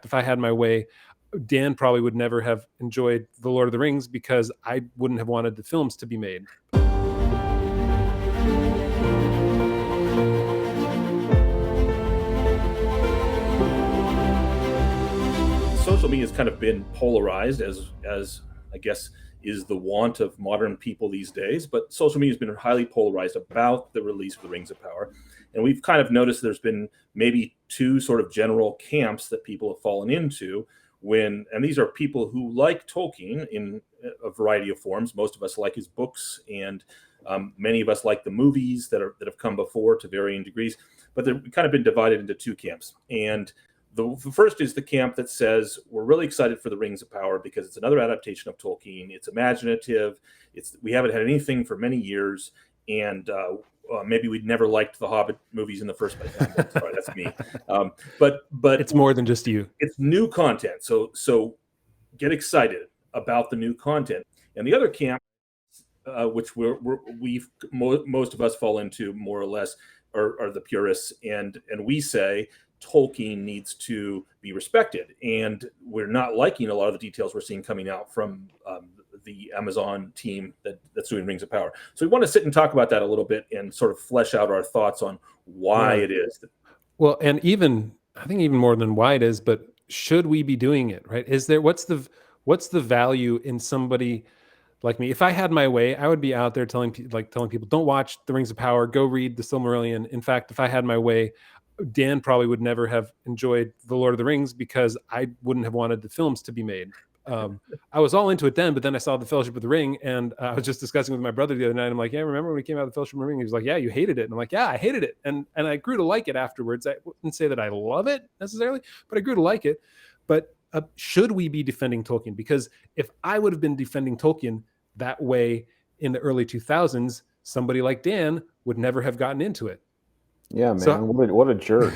if I had my way, Dan probably would never have enjoyed The Lord of the Rings because I wouldn't have wanted the films to be made. Social media has kind of been polarized, as I guess is the want of modern people these days. But social media has been highly polarized about the release of the Rings of Power, and we've kind of noticed there's been maybe two sort of general camps that people have fallen into. And these are people who like Tolkien in a variety of forms. Most of us like his books, and many of us like the movies that have come before to varying degrees. But they've kind of been divided into two camps. And the first is the camp that says we're really excited for the Rings of Power because it's another adaptation of Tolkien. It's imaginative. We haven't had anything for many years, and maybe we'd never liked the Hobbit movies in the first place. Sorry, that's me. But it's more than just you. It's new content, so get excited about the new content. And the other camp, which most of us fall into more or less, are the purists, and we say Tolkien needs to be respected, and we're not liking a lot of the details we're seeing coming out from the Amazon team that's doing Rings of Power. So we want to sit and talk about that a little bit and sort of flesh out our thoughts on why it is. Well, and I think even more than why it is, but should we be doing it, right? What's the value in somebody like me? If I had my way, I would be out there telling people, don't watch the Rings of Power, go read the Silmarillion. In fact, if I had my way, Dan probably would never have enjoyed The Lord of the Rings because I wouldn't have wanted the films to be made. I was all into it then, but then I saw the Fellowship of the Ring, and I was just discussing with my brother the other night. I'm like, yeah, remember when we came out of the Fellowship of the Ring? He was like, yeah, you hated it. And I'm like, yeah, I hated it. And I grew to like it afterwards. I wouldn't say that I love it necessarily, but I grew to like it. But should we be defending Tolkien? Because if I would have been defending Tolkien that way in the early 2000s, somebody like Dan would never have gotten into it. Yeah, man, so, what a jerk.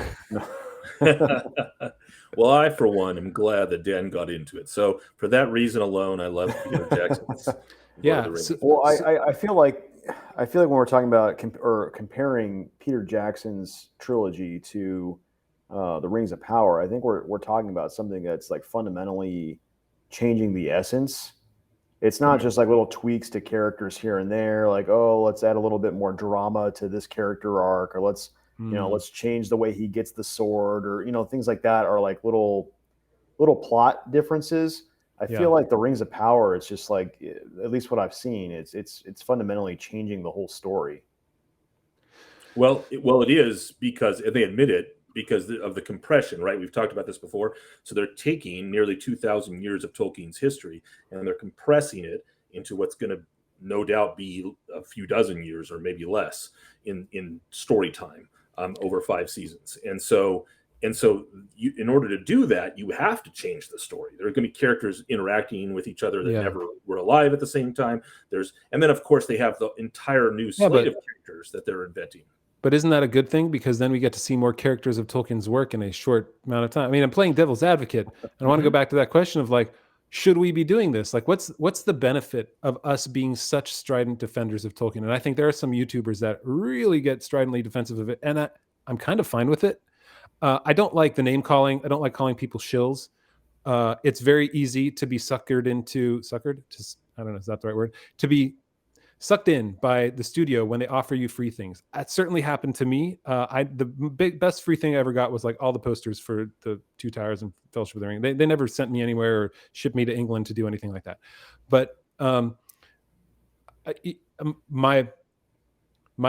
Well, I, for one, am glad that Dan got into it. So for that reason alone, I love Peter Jackson's. I feel like when we're talking about comparing Peter Jackson's trilogy to the Rings of Power, I think we're talking about something that's like fundamentally changing the essence. It's not just like little tweaks to characters here and there, like, oh, let's add a little bit more drama to this character arc, or let's change the way he gets the sword, or things like that are like little plot differences. I feel like the Rings of Power, it's just like, at least what I've seen, it's fundamentally changing the whole story. Well, it is, because they admit it, because of the compression, right? We've talked about this before. So they're taking nearly 2,000 years of Tolkien's history, and they're compressing it into what's going to no doubt be a few dozen years or maybe less in story time over 5 seasons. And so in order to do that, you have to change the story. There are going to be characters interacting with each other that never were alive at the same time. And then of course they have the entire new slate of characters that they're inventing. But isn't that a good thing? Because then we get to see more characters of Tolkien's work in a short amount of time. I mean, I'm playing devil's advocate, and I want to go back to that question of like, should we be doing this? Like, what's the benefit of us being such strident defenders of Tolkien? And I think there are some YouTubers that really get stridently defensive of it, and I'm kind of fine with it. I don't like the name calling. I don't like calling people shills. It's very easy to be suckered. I don't know, is that the right word? To be sucked in by the studio when they offer you free things. That certainly happened to me. The best free thing I ever got was like all the posters for the Two Towers and Fellowship of the Ring. They never sent me anywhere or shipped me to England to do anything like that. But my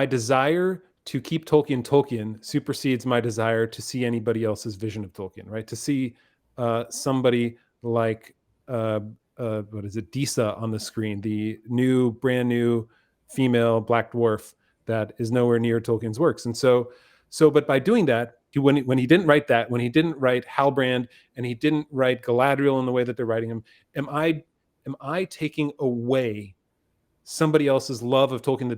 desire to keep Tolkien supersedes my desire to see anybody else's vision of Tolkien, right? To see somebody like what is it, Disa on the screen, the brand new female Black Dwarf that is nowhere near Tolkien's works. And so but by doing that, when he didn't write that, when he didn't write Halbrand and he didn't write Galadriel in the way that they're writing him, am I taking away somebody else's love of Tolkien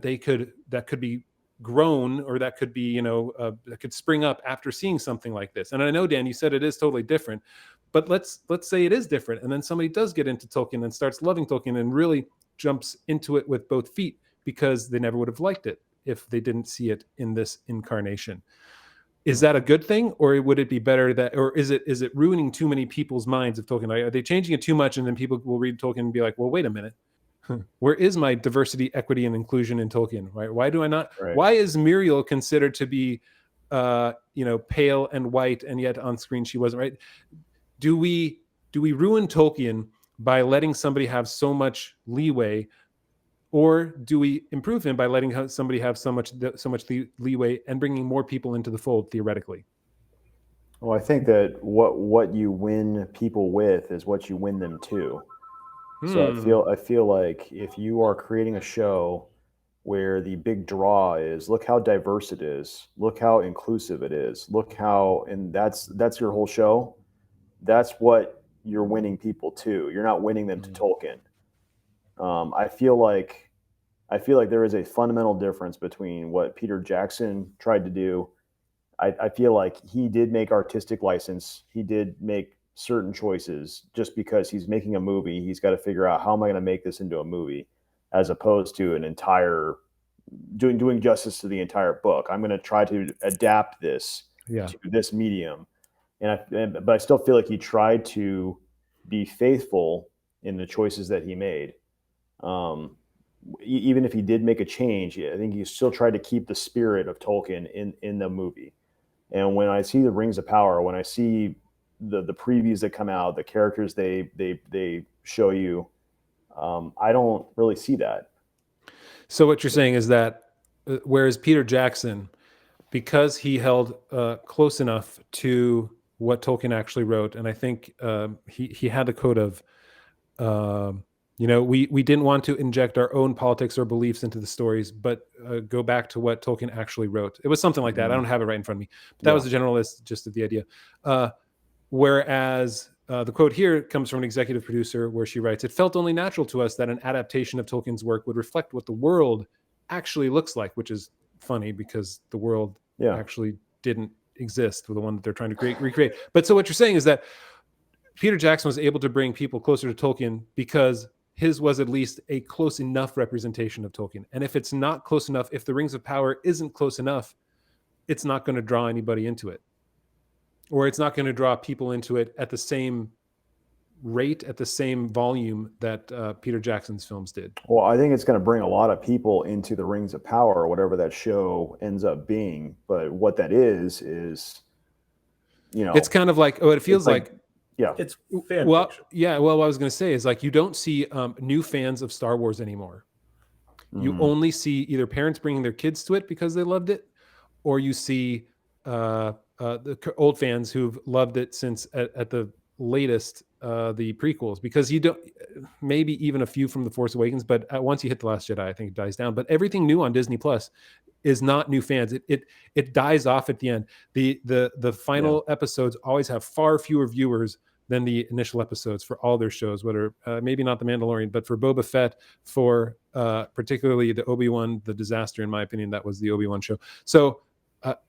that could be grown, or that could be, that could spring up after seeing something like this? And I know, Dan, you said it is totally different, but let's say it is different, and then somebody does get into Tolkien and starts loving Tolkien and really jumps into it with both feet because they never would have liked it if they didn't see it in this incarnation. Is that a good thing, or would it be better that, or is it ruining too many people's minds of Tolkien? Are they changing it too much, and then people will read Tolkien and be like, well, wait a minute, where is my diversity, equity, and inclusion in Tolkien? Right? Why do I not? Right. Why is Muriel considered to be, pale and white, and yet on screen she wasn't? Right? Do we ruin Tolkien by letting somebody have so much leeway, or do we improve him by letting somebody have so much leeway and bringing more people into the fold theoretically? Well, I think that what you win people with is what you win them to. So I feel like if you are creating a show where the big draw is, look how diverse it is, look how inclusive it is, look how, and that's your whole show. That's what you're winning people to. You're not winning them to Tolkien. I feel like there is a fundamental difference between what Peter Jackson tried to do. I feel like he did make artistic license. He did make certain choices just because he's making a movie. He's got to figure out, how am I going to make this into a movie, as opposed to an entire doing justice to the entire book. I'm going to try to adapt this Yeah. to this medium, but I still feel like he tried to be faithful in the choices that he made. Even if he did make a change, I think he still tried to keep the spirit of Tolkien in the movie. And when I see the Rings of Power, when I see the previews that come out, the characters they show you, I don't really see that. So what you're saying is that, whereas Peter Jackson, because he held close enough to what Tolkien actually wrote, and I think he had the code of, we didn't want to inject our own politics or beliefs into the stories, but go back to what Tolkien actually wrote. It was something like that. I don't have it right in front of me, but that was the general gist of the idea. Whereas the quote here comes from an executive producer, where she writes, "It felt only natural to us that an adaptation of Tolkien's work would reflect what the world actually looks like," which is funny because the world actually didn't exist with the one that they're trying to recreate. But so what you're saying is that Peter Jackson was able to bring people closer to Tolkien because his was at least a close enough representation of Tolkien. And if it's not close enough, if the Rings of Power isn't close enough, it's not going to draw anybody into it. Or it's not going to draw people into it at the same rate, at the same volume that Peter Jackson's films did. Well, I think it's going to bring a lot of people into the Rings of Power, or whatever that show ends up being. But what that is, it's kind of like, it feels like yeah, it's fan well, fiction. yeah. Well, what I was going to say is, like, you don't see new fans of Star Wars anymore. You only see either parents bringing their kids to it because they loved it, or you see the old fans who've loved it since at the latest, the prequels, because you don't, maybe even a few from The Force Awakens, but once you hit The Last Jedi, I think it dies down. But everything new on Disney Plus is not new fans. It dies off at the end. The final episodes always have far fewer viewers than the initial episodes for all their shows, whether maybe not The Mandalorian, but for Boba Fett, for particularly the Obi-Wan, the disaster, in my opinion, that was the Obi-Wan show. So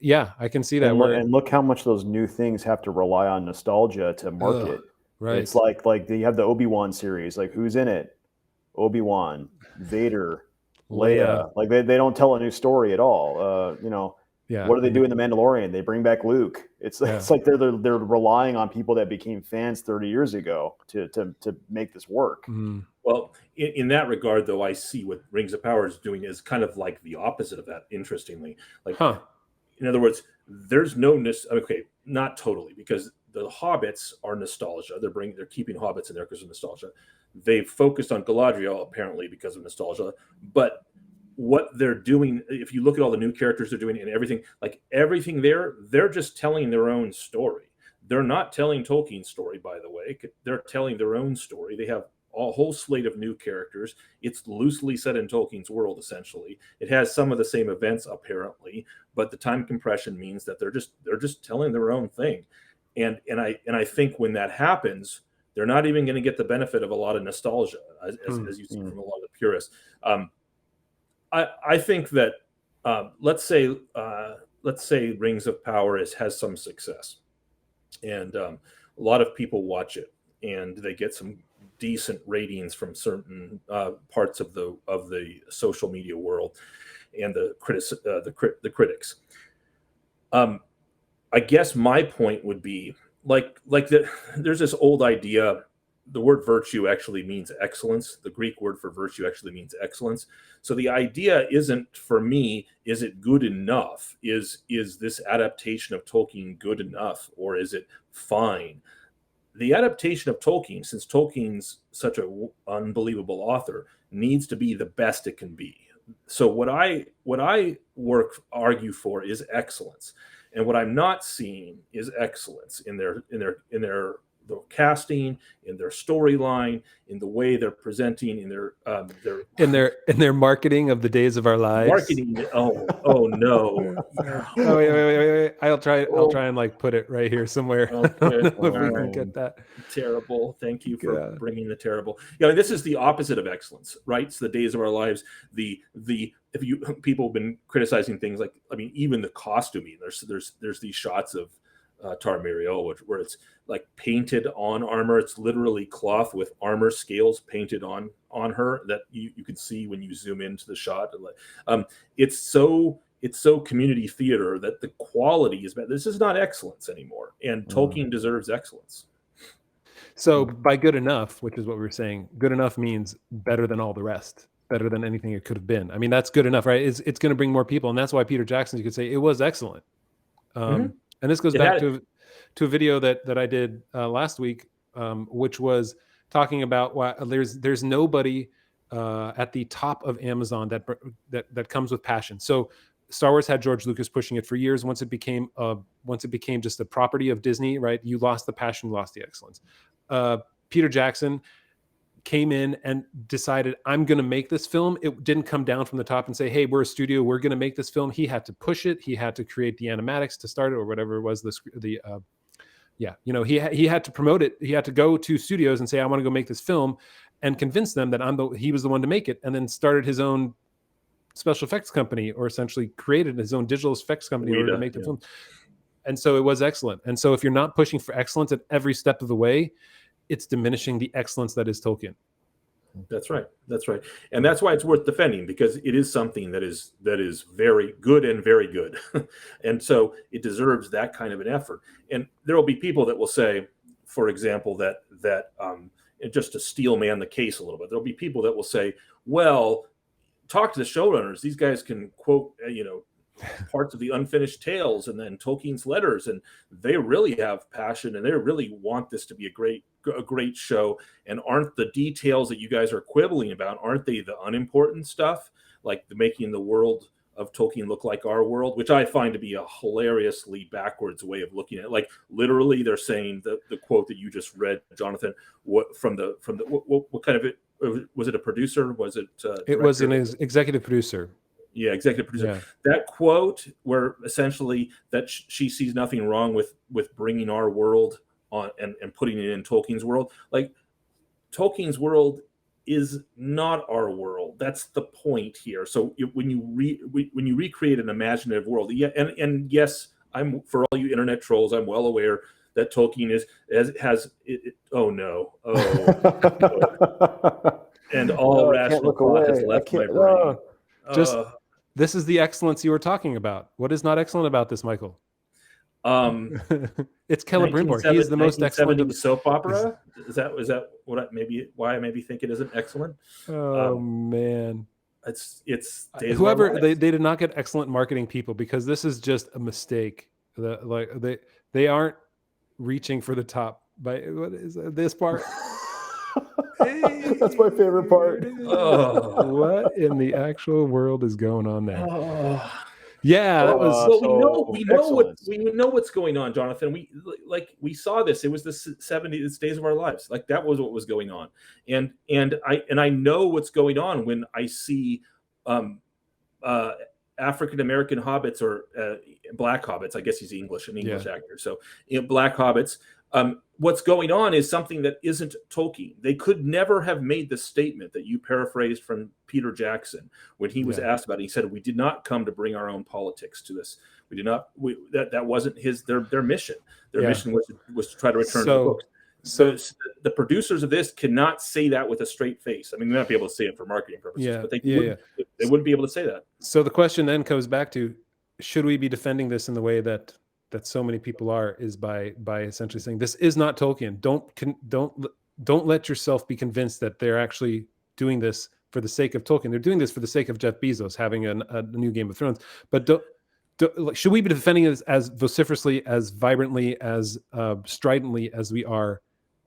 yeah, I can see that. And look how much those new things have to rely on nostalgia to market. Right. It's like you have the Obi-Wan series, like, who's in it? Obi-Wan, Vader, Leia. Like, they don't tell a new story at all. What do they do in The Mandalorian? They bring back Luke. It's like they're relying on people that became fans 30 years ago to make this work. Well, in that regard, though, I see what Rings of Power is doing is kind of like the opposite of that, interestingly. Like, in other words, there's no okay, not totally, because the Hobbits are nostalgia. They're keeping Hobbits in there because of nostalgia. They've focused on Galadriel apparently because of nostalgia, but what they're doing, if you look at all the new characters they're doing and everything, like everything there, they're just telling their own story. They're not telling Tolkien's story, by the way. They're telling their own story. They have a whole slate of new characters. It's loosely set in Tolkien's world, essentially. It has some of the same events, apparently, but the time compression means that they're just telling their own thing. And I think when that happens, they're not even going to get the benefit of a lot of nostalgia, as you see from a lot of the purists. I think that let's say Rings of Power has some success, and a lot of people watch it, and they get some decent ratings from certain parts of the social media world and the critics. I guess my point would be there's this old idea. The word virtue actually means excellence. The Greek word for virtue actually means excellence. So the idea isn't, for me, is it good enough? Is this adaptation of Tolkien good enough, or is it fine? The adaptation of Tolkien, since Tolkien's such an unbelievable author, needs to be the best it can be. So what I argue for is excellence, and what I'm not seeing is excellence in their casting, in their storyline, in the way they're presenting, in in their marketing of the Days of Our Lives. marketing. Oh no. Oh, wait. I'll try and like put it right here somewhere. I don't Okay. know if All we can right. get that. Terrible. Thank you for Yeah. bringing the terrible. Yeah, this is the opposite of excellence, right? It's the Days of Our Lives. The if you people have been criticizing things like, I mean, even the costuming. There's these shots of Tar Miriel, where it's like painted on armor. It's literally cloth with armor scales painted on her that you can see when you zoom into the shot. It's so community theater that the quality is bad. This is not excellence anymore, and Tolkien deserves excellence. So by good enough, which is what we were saying, good enough means better than all the rest, better than anything it could have been. I mean, that's good enough, right? It's going to bring more people, and that's why Peter Jackson, you could say, it was excellent. Mhm. And this goes It back had to a video that I did last week, which was talking about why there's nobody at the top of Amazon that comes with passion. So Star Wars had George Lucas pushing it for years. Once it became just a property of Disney, right? You lost the passion, lost the excellence. Peter Jackson came in and decided, I'm going to make this film. It didn't come down from the top and say, hey, we're a studio, we're going to make this film. He had to push it. He had to create the animatics to start it, or whatever it was. He had to promote it. He had to go to studios and say, I want to go make this film, and convince them that he was the one to make it, and then started his own special effects company, or essentially created his own digital effects company in order to make the film. And so it was excellent. And so if you're not pushing for excellence at every step of the way, it's diminishing the excellence that is Tolkien. That's right. And that's why it's worth defending, because it is something that is very good and very good. And so it deserves that kind of an effort. And there will be people that will say, for example, that just to steel man the case a little bit, there'll be people that will say, well, talk to the showrunners. These guys can quote, parts of the unfinished tales and then Tolkien's letters, and they really have passion, and they really want this to be a great show. And aren't the details that you guys are quibbling about, aren't they the unimportant stuff, like making the world of Tolkien look like our world, which I find to be a hilariously backwards way of looking at it. Like literally they're saying the quote that you just read, Jonathan, what kind of it was? It a producer? Was it it was an executive producer? Yeah, executive producer. Yeah. That quote, where essentially that she sees nothing wrong with bringing our world on and putting it in Tolkien's world. Like, Tolkien's world is not our world. That's the point here. So when you recreate an imaginative world, yeah, and yes, I'm, for all you internet trolls, I'm well aware that Tolkien has oh no, and all rational thought has left my brain. This is the excellence you were talking about. What is not excellent about this, Michael? It's Celebrimbor. He is the most excellent of the soap opera. Is that why I maybe think it isn't excellent? Oh man, it's whoever they did not get excellent marketing people, because this is just a mistake. They aren't reaching for the top. By what is this part? That's my favorite part. What in the actual world is going on there? Yeah, that was. Well, we know what's going on, Jonathan. We saw this. It was the 70s Days of Our Lives. Like, that was what was going on, and I know what's going on when I see African American hobbits, or black hobbits. I guess he's an English actor. So black hobbits. What's going on is something that isn't Tolkien. They could never have made the statement that you paraphrased from Peter Jackson when he was asked about it. He said, "We did not come to bring our own politics to this. We did not. That wasn't their mission. Their mission was to try to return to the books." So the producers of this cannot say that with a straight face. I mean, they might be able to say it for marketing purposes, but they wouldn't be able to say that. So the question then comes back to, should we be defending this in the way that that so many people are is by essentially saying this is not Tolkien. Don't let yourself be convinced that they're actually doing this for the sake of Tolkien. They're doing this for the sake of Jeff Bezos having a new Game of Thrones. But should we be defending it as vociferously, as vibrantly, as stridently as we are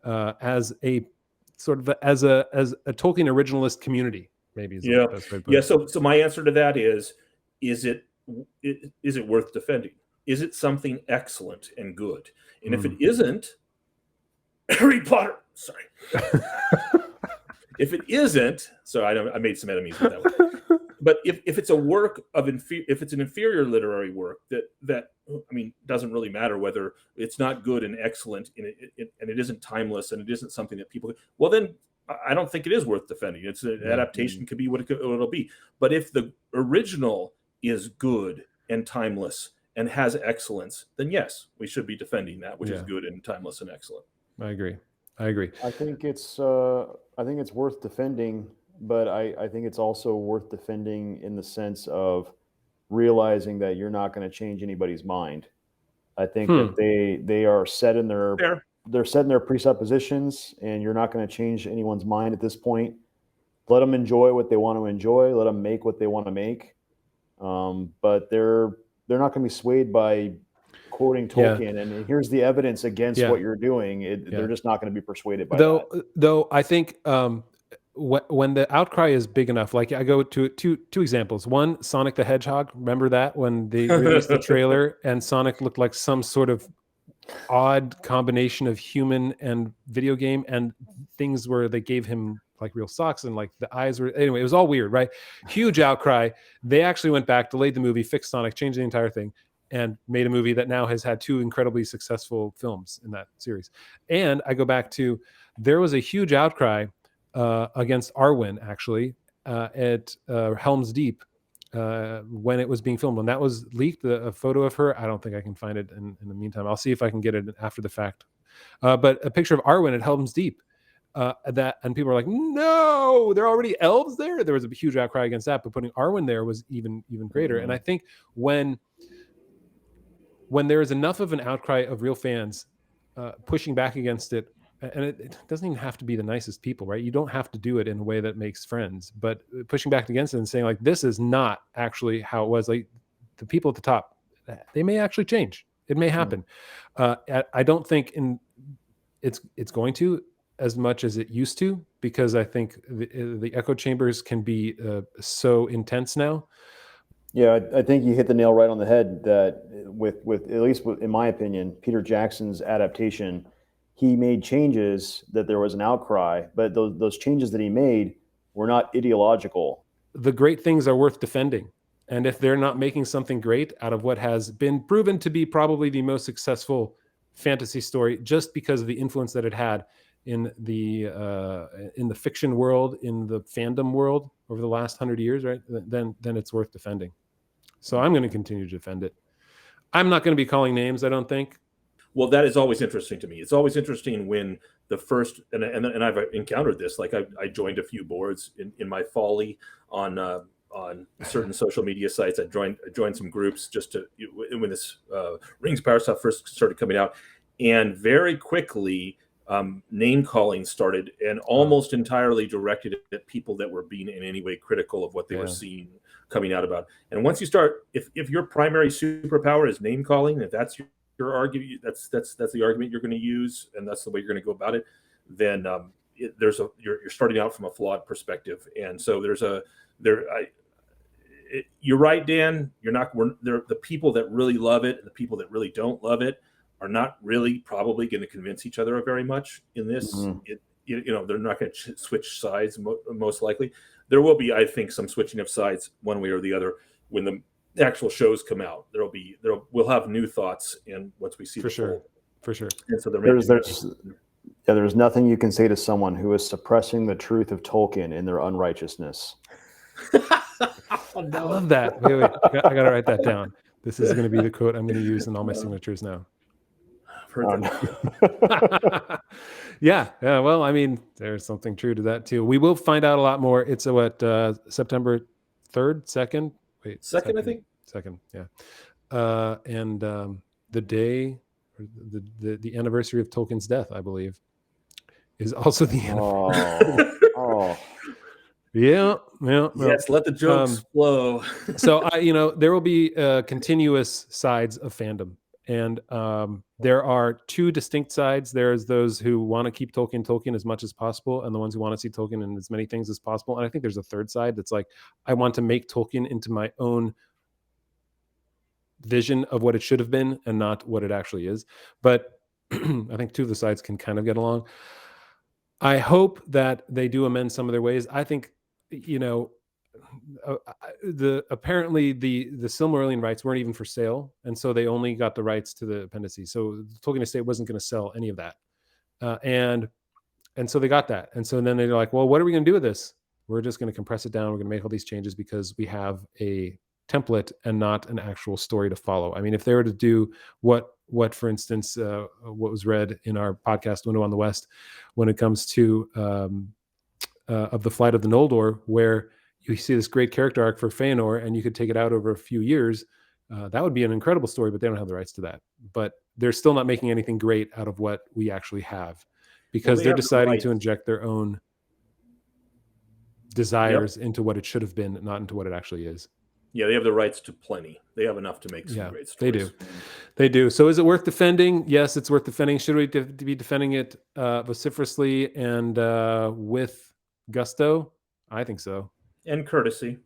as a sort of as a Tolkien originalist community? Maybe is the best way to put it. So my answer to that is it worth defending? Is it something excellent and good? And if it isn't, Harry Potter. Sorry. If it isn't, so I made some enemies with that one. But if it's a work of if it's an inferior literary work that I mean doesn't really matter whether it's not good and excellent and it isn't timeless and it isn't something that people, well then I don't think it is worth defending. It's an adaptation could be what it'll be. But if the original is good and timeless and has excellence, then yes, we should be defending that which is good and timeless and excellent. I agree. I think it's worth defending, but I think it's also worth defending in the sense of realizing that you're not going to change anybody's mind. I think that they are set in their they're set in their presuppositions, and you're not going to change anyone's mind at this point. Let them enjoy what they want to enjoy. Let them make what they want to make. But they're not going to be swayed by quoting Tolkien, and here's the evidence against what you're doing. They're just not going to be persuaded by that. Though I think when the outcry is big enough, like I go to two examples. One, Sonic the Hedgehog. Remember that when they released the trailer and Sonic looked like some sort of odd combination of human and video game, and things where they gave him like real socks and like the eyes were, anyway, it was all weird, right? Huge outcry. They actually went back, delayed the movie, fixed Sonic, changed the entire thing, and made a movie that now has had 2 incredibly successful films in that series. And I go back to, there was a huge outcry against Arwen, actually, at Helm's Deep when it was being filmed. And that was leaked, a photo of her. I don't think I can find it in the meantime. I'll see if I can get it after the fact. But a picture of Arwen at Helm's Deep. And people are like, no, there are already elves there. There was a huge outcry against that, but putting Arwen there was even greater. And I think when there is enough of an outcry of real fans pushing back against it, and it doesn't even have to be the nicest people, right? You don't have to do it in a way that makes friends, but pushing back against it and saying like, this is not actually how it was. Like the people at the top, they may actually change. It may happen. I don't think it's going to as much as it used to, because I think the echo chambers can be so intense now. Yeah, I think you hit the nail right on the head that with at least in my opinion, Peter Jackson's adaptation, he made changes that there was an outcry, but those changes that he made were not ideological. The great things are worth defending. And if they're not making something great out of what has been proven to be probably the most successful fantasy story, just because of the influence that it had in the fiction world, in the fandom world over the last 100 years, right? Then it's worth defending. So I'm going to continue to defend it. I'm not going to be calling names, I don't think. Well, that is always interesting to me. It's always interesting when the first, and I've encountered this, like I joined a few boards in my folly on certain social media sites. I joined some groups just to, when this Rings of Power stuff first started coming out, and very quickly name calling started, and almost entirely directed at people that were being in any way critical of what they were seeing coming out about. And once you start, if your primary superpower is name calling, if that's your argument, that's the argument you're going to use, and that's the way you're going to go about it, then you're starting out from a flawed perspective. And so you're right, Dan. The people that really love it and the people that really don't love it are not really probably going to convince each other very much in this. They're not going to switch sides most likely. There will be, I think, some switching of sides one way or the other when the actual shows come out. We'll have new thoughts, and once we see for sure. And so there's nothing you can say to someone who is suppressing the truth of Tolkien in their unrighteousness. I love that. Wait, I gotta write that down. This is going to be the quote I'm going to use in all my signatures now. Yeah. Well, I mean, there's something true to that too. We will find out a lot more. It's September 3rd, 2nd. Wait, 2nd, I think. 2nd, yeah. the day, or the anniversary of Tolkien's death, I believe, is also the anniversary. Oh, Yeah. Yes, let the jokes flow. So there will be continuous sides of fandom, and there are two distinct sides. There's those who want to keep Tolkien as much as possible, and the ones who want to see Tolkien in as many things as possible. And I think there's a third side that's like, I want to make Tolkien into my own vision of what it should have been and not what it actually is. But I think two of the sides can kind of get along. I hope that they do amend some of their ways. I think, apparently the Silmarillion rights weren't even for sale, and so they only got the rights to the appendices. So the Tolkien estate wasn't going to sell any of that, and so they got that. And so then they're like, well, what are we going to do with this? We're just going to compress it down. We're going to make all these changes because we have a template and not an actual story to follow. I mean, if they were to do what for instance, what was read in our podcast Window on the West, when it comes to of the Flight of the Noldor, where you see this great character arc for Feanor, and you could take it out over a few years, that would be an incredible story, but they don't have the rights to that. But they're still not making anything great out of what we actually have, because they're deciding to inject their own desires into what it should have been, not into what it actually is. Yeah, they have the rights to plenty. They have enough to make some great stories. They do. So is it worth defending? Yes, it's worth defending. Should we be defending it vociferously and with gusto? I think so. And courtesy.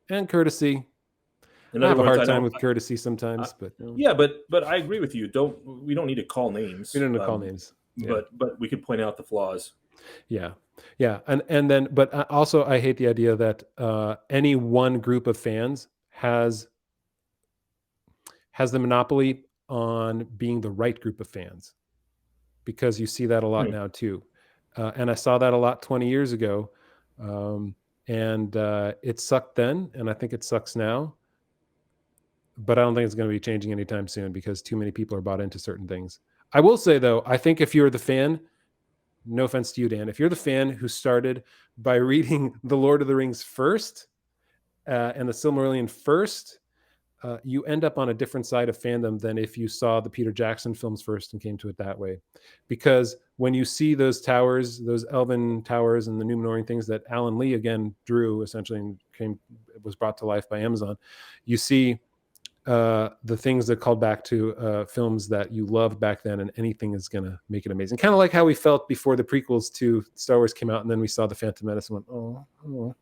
I have a hard time with courtesy sometimes, but yeah, but I agree with you. We don't need to call names. We don't need to call names. But we could point out the flaws. Yeah, and then, but also I hate the idea that any one group of fans has the monopoly on being the right group of fans, because you see that a lot now too, and I saw that a lot 20 years ago, and it sucked then, and I think it sucks now. But I don't think it's going to be changing anytime soon, because too many people are bought into certain things. I will say, though, I think if you're the fan, no offense to you, Dan, if you're the fan who started by reading The Lord of the Rings first and the Silmarillion first, you end up on a different side of fandom than if you saw the Peter Jackson films first and came to it that way. Because when you see those towers, those elven towers and the Númenórean things that Alan Lee again drew essentially and was brought to life by Amazon, you see the things that called back to films that you loved back then, and anything is going to make it amazing. Kind of like how we felt before the prequels to Star Wars came out, and then we saw The Phantom Menace and went,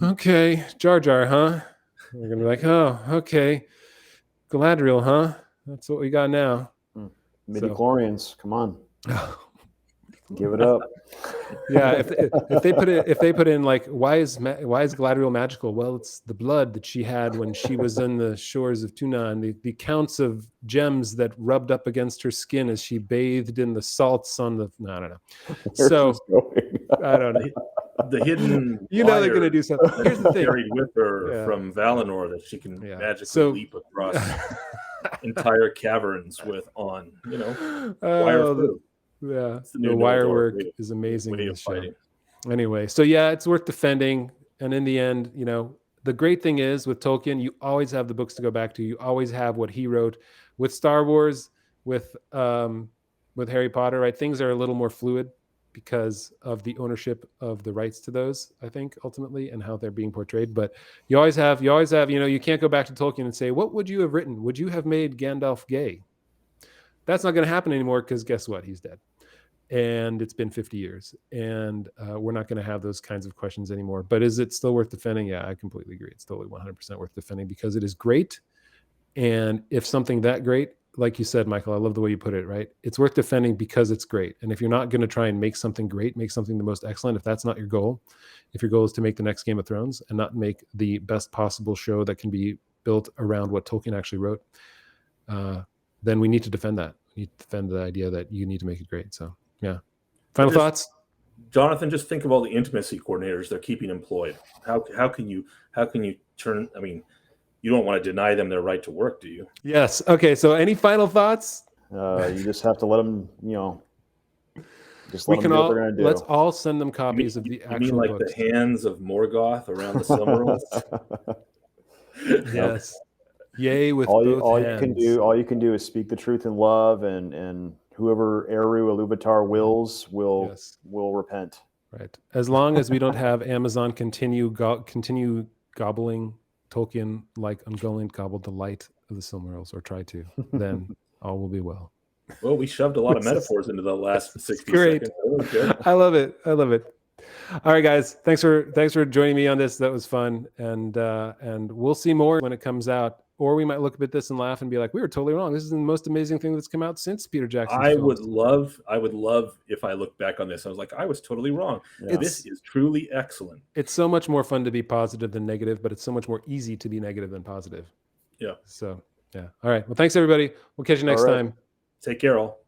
okay, Jar Jar, huh? We're going to be like, oh, okay, Galadriel, huh? That's what we got now. Midichlorians, come on. Give it up. Yeah, if they put in like, why is Galadriel magical? Well, it's the blood that she had when she was on the shores of Tunan, the counts of gems that rubbed up against her skin as she bathed in the salts on the. No, I don't know. So I don't know. The hidden, they're going to do something. Here's the thing: carried with her from Valinor that she can magically leap across entire caverns with on. Wire through. Yeah, the wire work is amazing in this show. Anyway, so yeah, it's worth defending. And in the end, the great thing is with Tolkien, you always have the books to go back to. You always have what he wrote. With Star Wars, with Harry Potter, right? Things are a little more fluid because of the ownership of the rights to those, I think, ultimately, and how they're being portrayed. But you always have, you can't go back to Tolkien and say, what would you have written? Would you have made Gandalf gay? That's not going to happen anymore, because guess what? He's dead. And it's been 50 years. And we're not going to have those kinds of questions anymore. But is it still worth defending? Yeah, I completely agree. It's totally 100% worth defending, because it is great. And if something that great, like you said, Michael, I love the way you put it, right? It's worth defending because it's great. And if you're not going to try and make something great, make something the most excellent, if that's not your goal, if your goal is to make the next Game of Thrones and not make the best possible show that can be built around what Tolkien actually wrote, then we need to defend that. We need to defend the idea that you need to make it great. So, yeah. Final thoughts? Jonathan, just think of all the intimacy coordinators they're keeping employed. How can you turn? I mean, you don't want to deny them their right to work, do you? Yes. Okay. So, any final thoughts? You just have to let them. Just let them do what they're going to do. Let's all send them copies of the actual. You mean like books. The hands of Morgoth around the Silmarils? Yes. Yay with all both you can hands. do, is speak the truth in love, and whoever Eru Iluvatar wills Yes. will repent. Right. As long as we don't have Amazon continue gobbling Tolkien like Ungoliant gobbled the light of the Silmarils, or try to, then all will be well. Well, we shoved a lot of This is- metaphors into the last This is 60 great. seconds. That was good. I love it. I love it. All right, guys. Thanks for joining me on this. That was fun, and we'll see more when it comes out. Or we might look at this and laugh and be like, "We were totally wrong. This is the most amazing thing that's come out since Peter Jackson's I films." would love if I look back on this. I was like, I was totally wrong. Yeah. This is truly excellent. It's so much more fun to be positive than negative, but it's so much more easy to be negative than positive. Yeah. So yeah. All right. Well, thanks everybody. We'll catch you next All right. time. Take care, all.